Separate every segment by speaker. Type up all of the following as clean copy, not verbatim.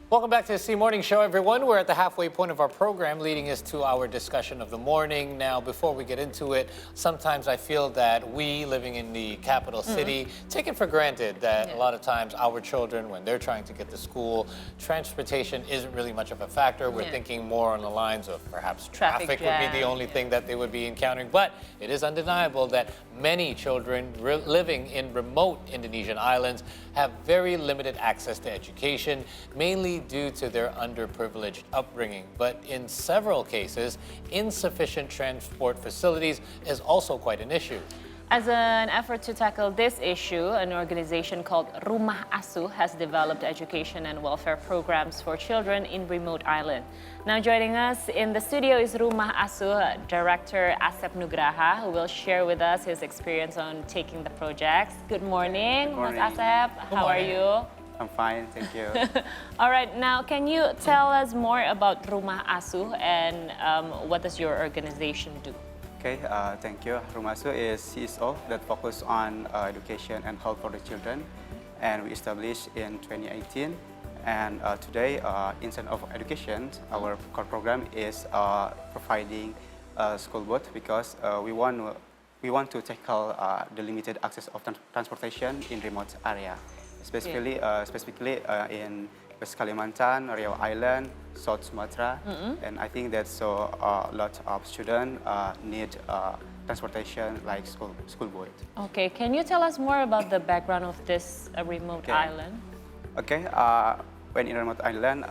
Speaker 1: Welcome back to the C Morning Show, everyone. We're at the halfway point of our program, leading us to our discussion of the morning. Now, before we get into it, sometimes I feel that we, living in the capital city, take it for granted that a lot of times our children, when they're trying to get to school, transportation isn't really much of a factor. We're thinking more on the lines of perhaps traffic would be the only thing that they would be encountering. But it is undeniable that many children living in remote Indonesian islands have very limited access to education, mainly due to their underprivileged upbringing. But in several cases, insufficient transport facilities is also quite an issue.
Speaker 2: As an effort to tackle this issue, an organization called Rumah Asuh has developed education and welfare programs for children in remote islands. Now joining us in the studio is Rumah Asuh Director Asep Nugraha, who will share with us his experience on taking the projects. Good morning,
Speaker 3: Good morning.
Speaker 2: Mas Asep. How are you?
Speaker 3: I'm fine, thank you.
Speaker 2: All right, now can you tell us more about Rumah Asuh and what does your organization do?
Speaker 3: Okay, thank you. Rumah Asuh is CSO that focus on education and health for the children, and we established in 2018. And today, instead of education, our core program is providing school boat because we want to tackle the limited access of transportation in remote area, specifically in West Kalimantan, Riau Island, South Sumatra, and I think that so a lot of students need transportation like school boat.
Speaker 2: Okay, can you tell us more about the background of this remote island?
Speaker 3: Okay, when in remote island,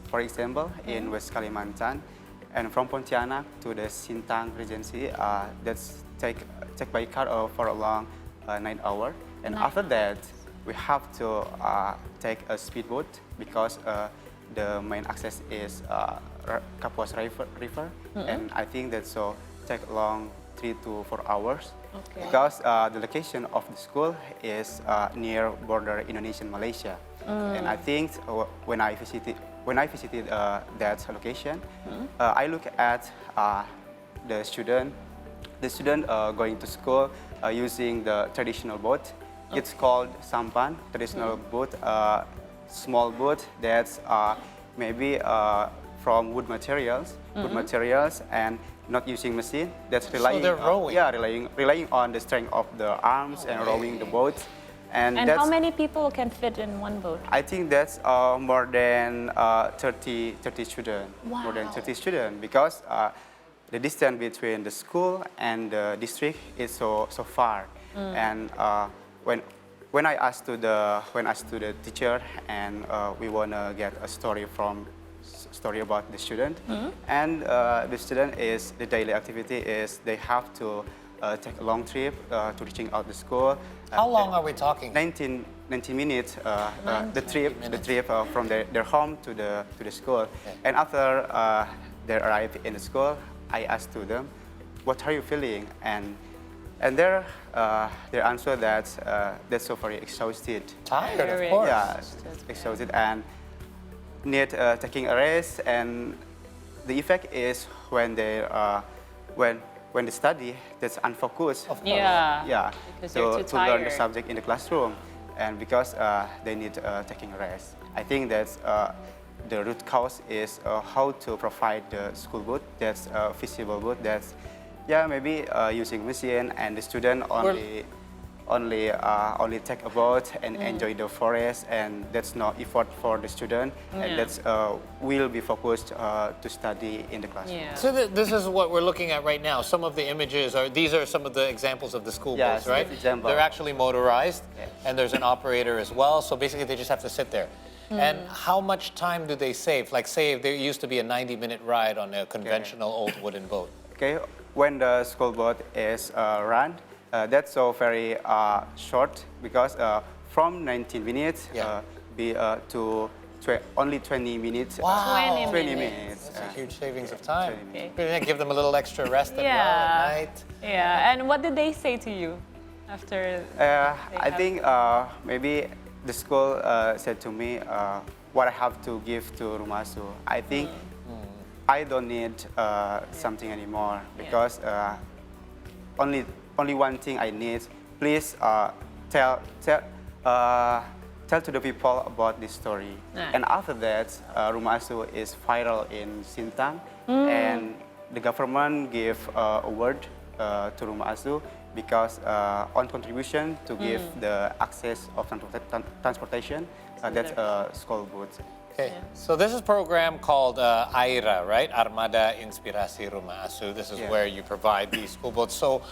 Speaker 3: for example, in West Kalimantan, and from Pontianak to the Sintang Regency, that's take by car for a long 9 hours, and after that, we have to take a speedboat because the main access is Kapuas River, and I think that so take long 3 to 4 hours because the location of the school is near border Indonesian Malaysia, and I think when I visited that location, I look at the student going to school using the traditional boat. It's called sampan, traditional boat, small boat that's maybe from wood materials, and not using machine. That's relying.
Speaker 1: So they're rowing.
Speaker 3: Relying on the strength of the arms and rowing the boat.
Speaker 2: And how many people can fit in one boat?
Speaker 3: I think that's more than 30 students.
Speaker 2: Wow.
Speaker 3: More than 30 students because the distance between the school and the district is so far. And when I asked to the teacher, and we wanna get a story about the student, and the student is the daily activity is they have to take a long trip to reaching out the school.
Speaker 1: How long are we talking?
Speaker 3: 19 minutes. The trip from their home to the school, and after they arrive in the school, I asked to them, "What are you feeling?" And their answer that they're so very exhausted.
Speaker 1: Tired, of course.
Speaker 3: Yeah, exhausted and need taking a rest. And the effect is when they when they study, that's unfocused.
Speaker 1: Of course.
Speaker 2: Yeah. Because you're too
Speaker 3: to learn the
Speaker 2: tired.
Speaker 3: subject in the classroom, and because they need taking a rest. I think that's the root cause is how to provide the school boat that's feasible boat that's maybe using machine, and the student only take a boat and enjoy the forest, and that's no effort for the student, and that's will be focused to study in the classroom.
Speaker 2: Yeah.
Speaker 1: So this is what we're looking at right now. Some of the images these are some of the examples of the school boats, right?
Speaker 3: example.
Speaker 1: They're actually motorized, and there's an operator as well. So basically, they just have to sit there. And how much time do they save? Like, say, there used to be a 90-minute ride on a conventional old wooden boat.
Speaker 3: Okay, when the school boat is run, that's so very short because from 19 minutes to only 20 minutes.
Speaker 1: Wow.
Speaker 2: 20
Speaker 3: minutes.
Speaker 1: That's a huge savings of time.
Speaker 3: 20
Speaker 1: Okay. Give them a little extra rest as well at night.
Speaker 2: Yeah, and what did they say to you after?
Speaker 3: I think maybe the school said to me what I have to give to Rumah Asuh. I think I don't need something anymore because only one thing I need. Please tell tell to the people about this story.
Speaker 2: Right.
Speaker 3: And after that, Rumah Asuh is viral in Sintang, and the government gave award to Rumah Asuh because on contribution to give the access of transportation, that's school boots.
Speaker 1: Okay, so this is a program called AIRA, right? Armada Inspirasi Rumah Asuh. This is where you provide these school boats. So,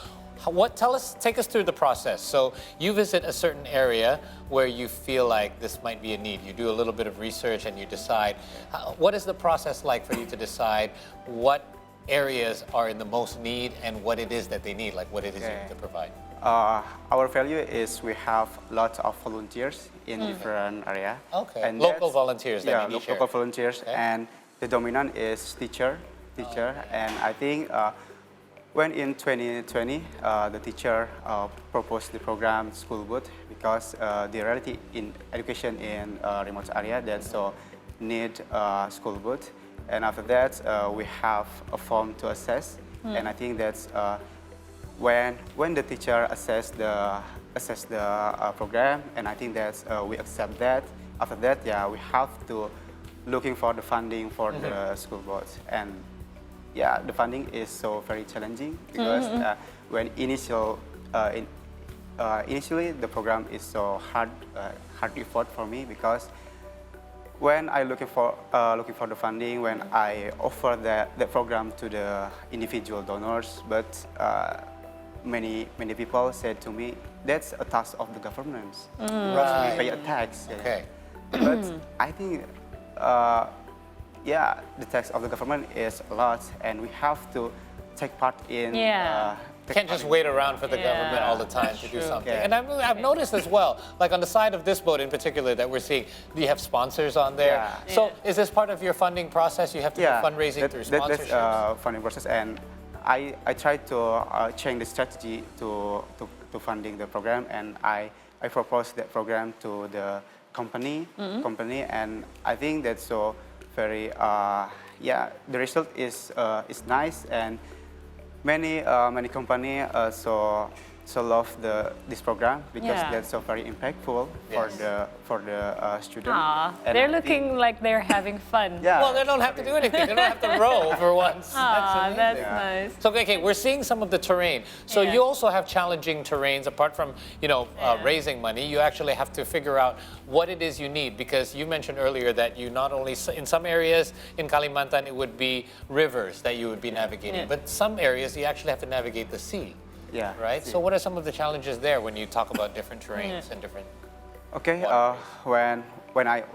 Speaker 1: take us through the process. So, you visit a certain area where you feel like this might be a need. You do a little bit of research and you decide. What is the process like for you to decide what areas are in the most need and what it is that they need, like what it is you need to provide?
Speaker 3: Our value is we have lots of volunteers in different area.
Speaker 1: Okay,
Speaker 3: and
Speaker 1: local volunteers that
Speaker 3: Yeah,
Speaker 1: you need
Speaker 3: local
Speaker 1: here.
Speaker 3: volunteers, and the dominant is teacher. And I think when in 2020, the teacher proposed the program School Boot because the reality in education in remote area that so need school boot. And after that, we have a form to assess, and I think that's when the teacher assess the program, and I think that we accept that. After that, yeah, we have to looking for the funding for the school boards, and yeah, the funding is so very challenging because when initially the program is so hard effort for me because when I looking for the funding, when I offer the program to the individual donors, but many people said to me that's a task of the government.
Speaker 1: Right.
Speaker 3: We pay a tax.
Speaker 1: Okay.
Speaker 3: But I think yeah, the tax of the government is a lot, and we have to take part in.
Speaker 1: Can't just wait around for the government all the time to do something.
Speaker 3: Yeah.
Speaker 1: And I've noticed as well, like on the side of this boat in particular that we're seeing, do you have sponsors on there?
Speaker 3: Yeah.
Speaker 1: So is this part of your funding process? You have to do fundraising through sponsorships?
Speaker 3: That's funding process, and I try to change the strategy to funding the program, and I propose that program to the company, and I think that's so very yeah, the result is nice, and many company so love this program because that's so very impactful for the student. And
Speaker 2: they're looking like they're having fun.
Speaker 3: Yeah.
Speaker 1: Well, they don't have to do anything. They don't have to row for once.
Speaker 2: That's nice.
Speaker 1: So, okay, we're seeing some of the terrain. So you also have challenging terrains apart from, raising money. You actually have to figure out what it is you need because you mentioned earlier that you not only, in some areas in Kalimantan, it would be rivers that you would be navigating, but some areas you actually have to navigate the sea.
Speaker 3: Yeah.
Speaker 1: Right? So what are some of the challenges there when you talk about different terrains and different...
Speaker 3: Okay, when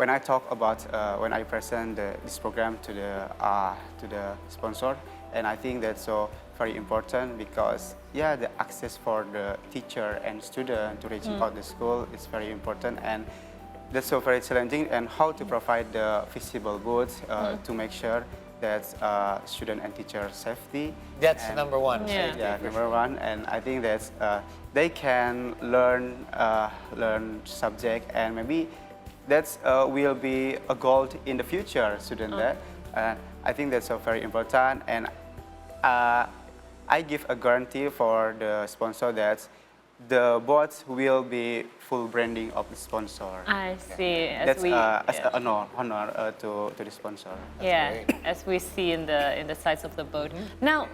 Speaker 3: I talk about when I present this program to the sponsor, and I think that's so very important because the access for the teacher and student to reaching out the school is very important, and that's so very challenging, and how to provide the visible goods to make sure that's student and teacher safety.
Speaker 1: That's
Speaker 3: and
Speaker 1: number one.
Speaker 3: Yeah, number one, and I think that's they can learn subject, and maybe that's will be a goal in the future student that. I think that's so very important, and I give a guarantee for the sponsor that the boats will be full branding of the sponsor.
Speaker 2: I see.
Speaker 3: That's an honor to the sponsor.
Speaker 1: Great.
Speaker 2: As we see in the sides of the boat. Now,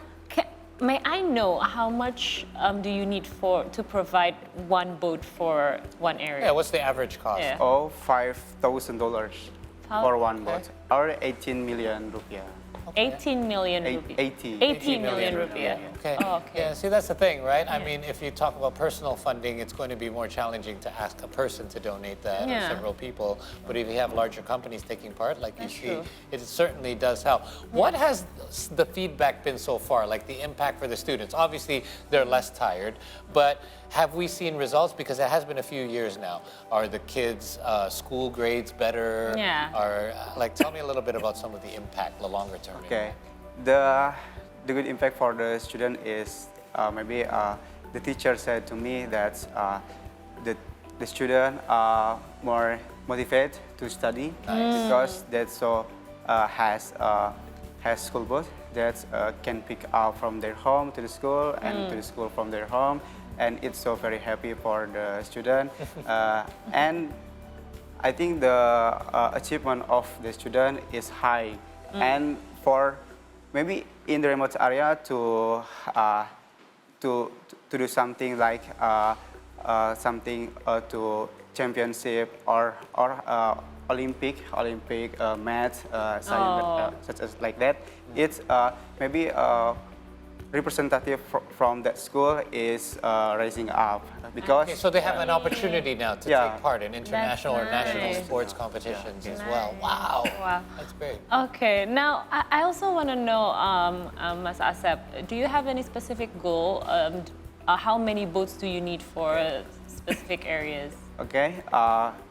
Speaker 2: may I know how much do you need to provide one boat for one area?
Speaker 1: Yeah, what's the average cost?
Speaker 2: Yeah.
Speaker 3: Oh, $5,000 for one boat, or 18 million rupiah.
Speaker 2: 18 million rupiah. 80 million rupiah.
Speaker 1: Okay.
Speaker 2: Oh, okay.
Speaker 1: Yeah, see, that's the thing, right? I mean, if you talk about personal funding, it's going to be more challenging to ask a person to donate that or several people. But if you have larger companies taking part, like you see, it certainly does help. What has the feedback been so far, like the impact for the students? Obviously, they're less tired, but have we seen results? Because it has been a few years now. Are the kids' school grades better?
Speaker 2: Yeah.
Speaker 1: Or, tell me a little bit about some of the impact, the longer term.
Speaker 3: Okay, the good impact for the student is maybe the teacher said to me that the student are more motivated to study because that so has school bus that can pick up from their home to the school and to the school from their home, and it's so very happy for the student. And I think the achievement of the student is high, and for maybe in the remote area to do something like to championship or Olympic math science, such as like that. It's maybe representative from that school is rising up because
Speaker 1: Okay, so they have an opportunity now to
Speaker 3: Yeah.
Speaker 1: take part in international or national
Speaker 2: nice.
Speaker 1: sports competitions as well. Wow.
Speaker 2: Wow.
Speaker 1: That's great.
Speaker 2: Okay, now I also want to know, Mas Asep, do you have any specific goal? How many boats do you need for specific areas?
Speaker 3: okay,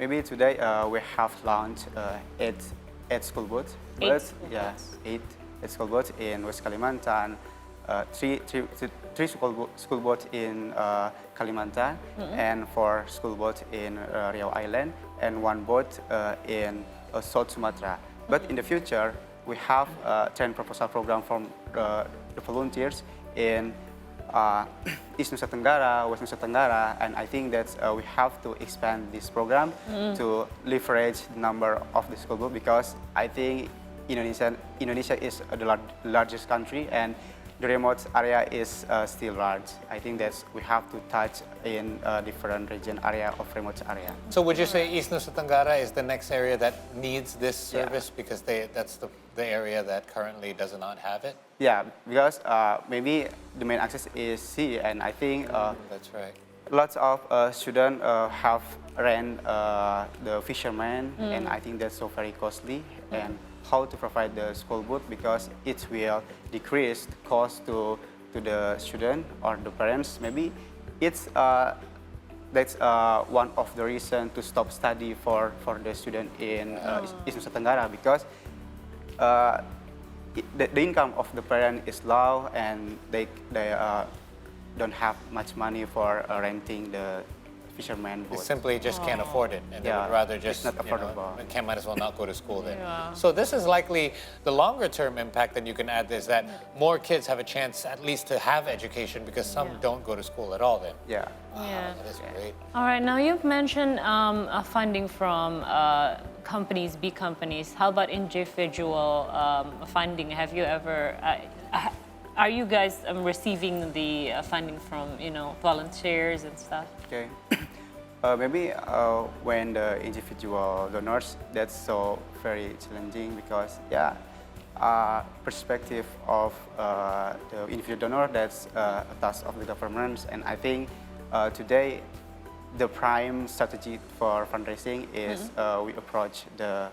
Speaker 3: maybe today we have launched eight school boats.
Speaker 2: Eight school
Speaker 3: Yeah,
Speaker 2: boats.
Speaker 3: eight school boats in West Kalimantan, three school boats in Kalimantan, and 4 school boats in Riau Island, and 1 boat in South Sumatra. But in the future, we have a 10 proposal program from the volunteers in East Nusa Tenggara, West Nusa Tenggara, and I think that we have to expand this program to leverage the number of the school boat because I think Indonesia is the largest country and the remote area is still large. I think that we have to touch in different region area of remote area.
Speaker 1: So would you say East Nusa Tenggara is the next area that needs this
Speaker 3: Yeah.
Speaker 1: service because that's the area that currently does not have it?
Speaker 3: Yeah, because maybe the main access is sea, and I think
Speaker 1: That's right.
Speaker 3: lots of students have rent the fishermen, and I think that's so very costly. And how to provide the school boat because it will decrease the cost to the student or the parents. Maybe it's that's one of the reason to stop study for the student in East Nusa Tenggara because the income of the parent is low and they don't have much money for renting the fisherman
Speaker 1: They
Speaker 3: boat.
Speaker 1: simply just can't afford it, and they
Speaker 3: Yeah,
Speaker 1: would rather
Speaker 3: it's
Speaker 1: just
Speaker 3: not affordable.
Speaker 1: might as well not go to school then.
Speaker 2: Yeah.
Speaker 1: So this is likely the longer term impact that you can add is that more kids have a chance at least to have education because some don't go to school at all then.
Speaker 3: Yeah.
Speaker 2: Yeah.
Speaker 1: That is great.
Speaker 2: All right, now you've mentioned funding from companies, big companies. How about individual funding? Have you ever, are you guys receiving the funding from, volunteers and stuff?
Speaker 3: Okay. Maybe when the individual donors, that's so very challenging because perspective of the individual donor, that's a task of the governments, and I think today the prime strategy for fundraising is we approach the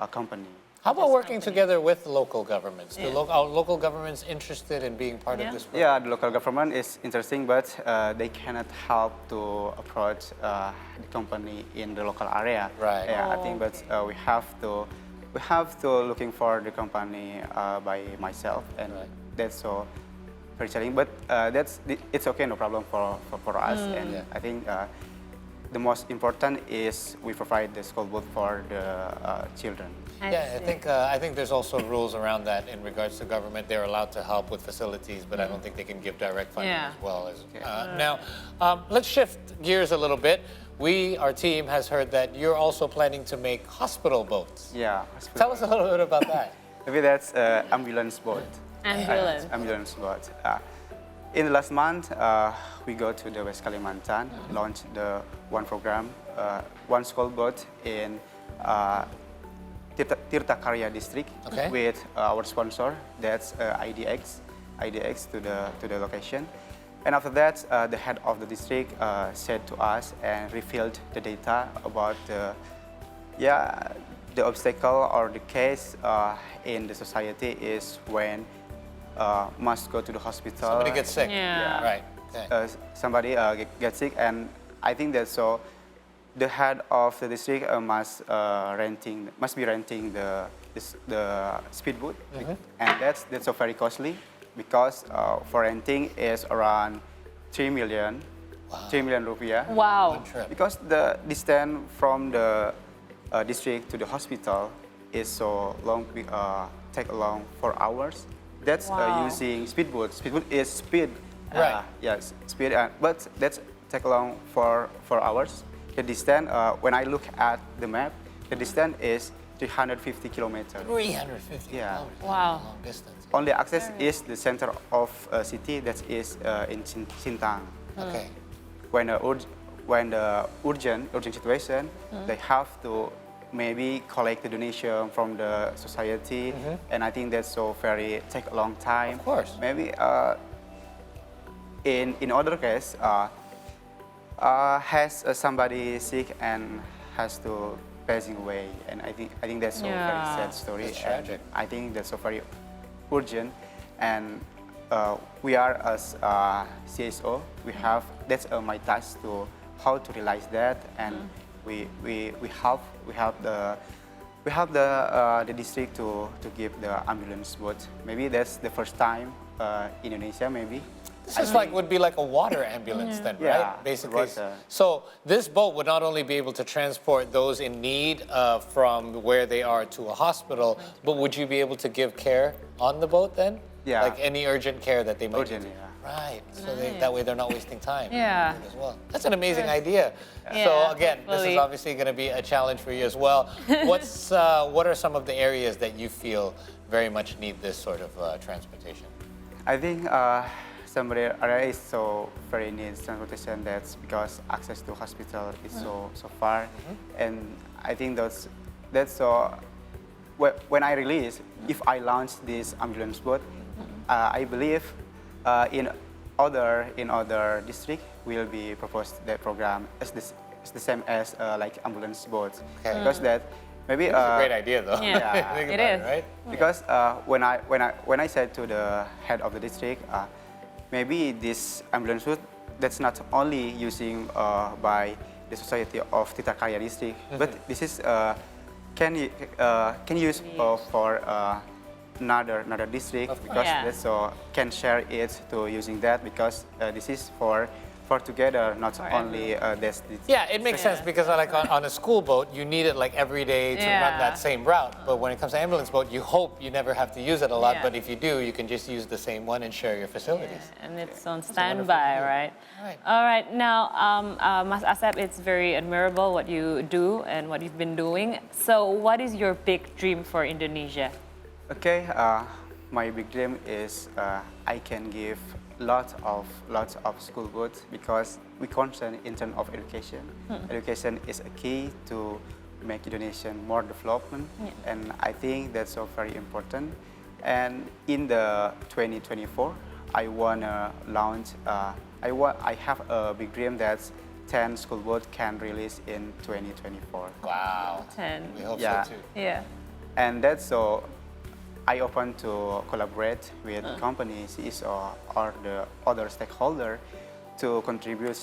Speaker 3: company.
Speaker 1: How about working together with local governments?
Speaker 2: Yeah.
Speaker 1: Are local governments interested in being part of this program?
Speaker 3: Yeah, the local government is interesting, but they cannot help to approach the company in the local area.
Speaker 1: Right.
Speaker 3: Yeah, I think, but we have to looking for the company by myself, and
Speaker 1: Right.
Speaker 3: that's so very challenging. But it's okay, no problem for us. And
Speaker 1: Yeah.
Speaker 3: I think the most important is we provide the school book for the children.
Speaker 1: Yeah, I think there's also rules around that in regards to government. They're allowed to help with facilities, but I don't think they can give direct funding
Speaker 2: Yeah.
Speaker 1: as well. Now, let's shift gears a little bit. Our team has heard that you're also planning to make hospital boats.
Speaker 3: Yeah.
Speaker 1: Tell us a little bit about that.
Speaker 3: Maybe that's ambulance boat.
Speaker 2: Ambulance.
Speaker 3: Ambulance boat. In the last month, we go to the West Kalimantan, launch the one program, one school boat in Tirta Karya district
Speaker 1: Okay.
Speaker 3: with our sponsor, that's IDX to the location. And after that, the head of the district said to us and revealed the data about the obstacle or the case in the society is when must go to the hospital.
Speaker 1: Somebody gets sick.
Speaker 2: Yeah.
Speaker 1: Right. Okay.
Speaker 3: Somebody gets sick, and I think that so the head of the district must be renting the speedboat, and that's so very costly because for renting is around 3 million, 3 million rupiah.
Speaker 2: Wow.
Speaker 1: One trip.
Speaker 3: Because the distance from the district to the hospital is so long, take along 4 hours. That's
Speaker 2: Wow.
Speaker 3: using speedboat. Speedboat is speed.
Speaker 1: Right.
Speaker 3: Yes, speed. But that's take along for 4 hours. The distance, when I look at the map, the distance is 350 kilometers.
Speaker 1: 350
Speaker 3: Yeah.
Speaker 1: kilometers.
Speaker 2: Wow.
Speaker 1: Long distance.
Speaker 3: Only access is the center of city that is in Sintang.
Speaker 1: Okay.
Speaker 3: When the urgent situation, they have to maybe collect the donation from the society, and I think that's so very take a long time.
Speaker 1: Of course.
Speaker 3: Maybe in other case, has somebody sick and has to passing away, and I think that's a very
Speaker 2: Yeah.
Speaker 3: sad story.
Speaker 1: That's
Speaker 3: and
Speaker 1: tragic.
Speaker 3: I think that's so very urgent, and we are as CSO, we have that's my task to how to realize that, and we have the district to give the ambulance boat. Maybe that's the first time in Indonesia, maybe.
Speaker 1: This is would be like a water ambulance then,
Speaker 3: Yeah,
Speaker 1: right? Basically.
Speaker 3: it was,
Speaker 1: So this boat would not only be able to transport those in need from where they are to a hospital, but would you be able to give care on the boat then?
Speaker 3: Yeah.
Speaker 1: Like any urgent care that they might
Speaker 3: Urgent,
Speaker 1: need.
Speaker 3: yeah.
Speaker 1: Right. So that way they're not wasting time.
Speaker 2: Yeah.
Speaker 1: As well. That's an amazing idea.
Speaker 2: Yeah,
Speaker 1: So again, this is
Speaker 2: hopefully.
Speaker 1: obviously going to be a challenge for you as well. What are some of the areas that you feel very much need this sort of transportation?
Speaker 3: I think some area is so very needs transportation. That's because access to hospital is so far, and I think that's so. When I release, if I launch this ambulance boat, I believe in other district will be proposed that program as the same as like ambulance boats.
Speaker 1: Okay.
Speaker 3: Because that maybe
Speaker 1: It's a great idea though.
Speaker 2: Yeah.
Speaker 1: Think
Speaker 2: It
Speaker 1: about
Speaker 2: is.
Speaker 1: right?
Speaker 3: because when I said to the head of the district, maybe this ambulance route that's not only using by the society of Titakaya district, but this is can use for another district,
Speaker 1: Of course.
Speaker 3: because
Speaker 2: Yeah.
Speaker 3: that's can share it to using that, because this is for together, not
Speaker 2: For
Speaker 3: only this.
Speaker 1: Yeah, it makes sense because like on a school boat, you need it like every day to run
Speaker 2: Yeah.
Speaker 1: that same route. But when it comes to ambulance boat, you hope you never have to use it a lot.
Speaker 2: Yeah.
Speaker 1: But if you do, you can just use the same one and share your facilities.
Speaker 2: And it's on
Speaker 1: a wonderful
Speaker 2: standby,
Speaker 1: idea.
Speaker 2: right?
Speaker 1: Right.
Speaker 2: All right. Now, Mas Asep, it's very admirable what you do and what you've been doing. So, what is your big dream for Indonesia?
Speaker 3: Okay, my big dream is I can give lots of school boats, because we concern in terms of education. Education is a key to make Indonesian more development, and I think that's so very important. And in the 2024, I wanna launch. I have a big dream that 10 school boats can release in 2024.
Speaker 1: Wow.
Speaker 2: 10.
Speaker 1: We hope
Speaker 3: Yeah.
Speaker 1: so too.
Speaker 2: Yeah.
Speaker 3: And that's so I open to collaborate with the company, CSO, or the other stakeholder to contribute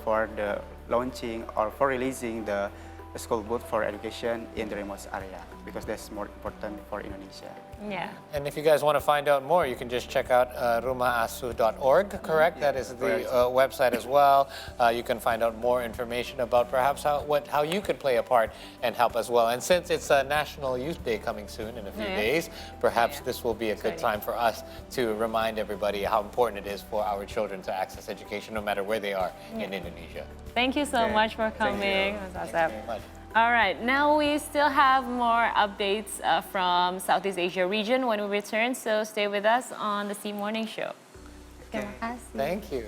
Speaker 3: for the launching or for releasing the school boat for education in the remote area, because that's more important for Indonesia.
Speaker 2: Yeah.
Speaker 1: And if you guys want to find out more, you can just check out rumahasuh.org, correct? That is the
Speaker 3: correct.
Speaker 1: website as well. You can find out more information about perhaps how you could play a part and help as well. And since it's a National Youth Day coming soon in a few days, perhaps this will be a good time for us to remind everybody how important it is for our children to access education no matter where they are in Indonesia.
Speaker 2: Thank you so
Speaker 3: Okay.
Speaker 2: much for
Speaker 3: Thank
Speaker 2: coming,
Speaker 3: you.
Speaker 2: Mas
Speaker 1: Thank
Speaker 2: Asep.
Speaker 1: you very much.
Speaker 2: All right, now we still have more updates from Southeast Asia region when we return, so stay with us on the C Morning Show. Terima kasih.
Speaker 1: Thank you.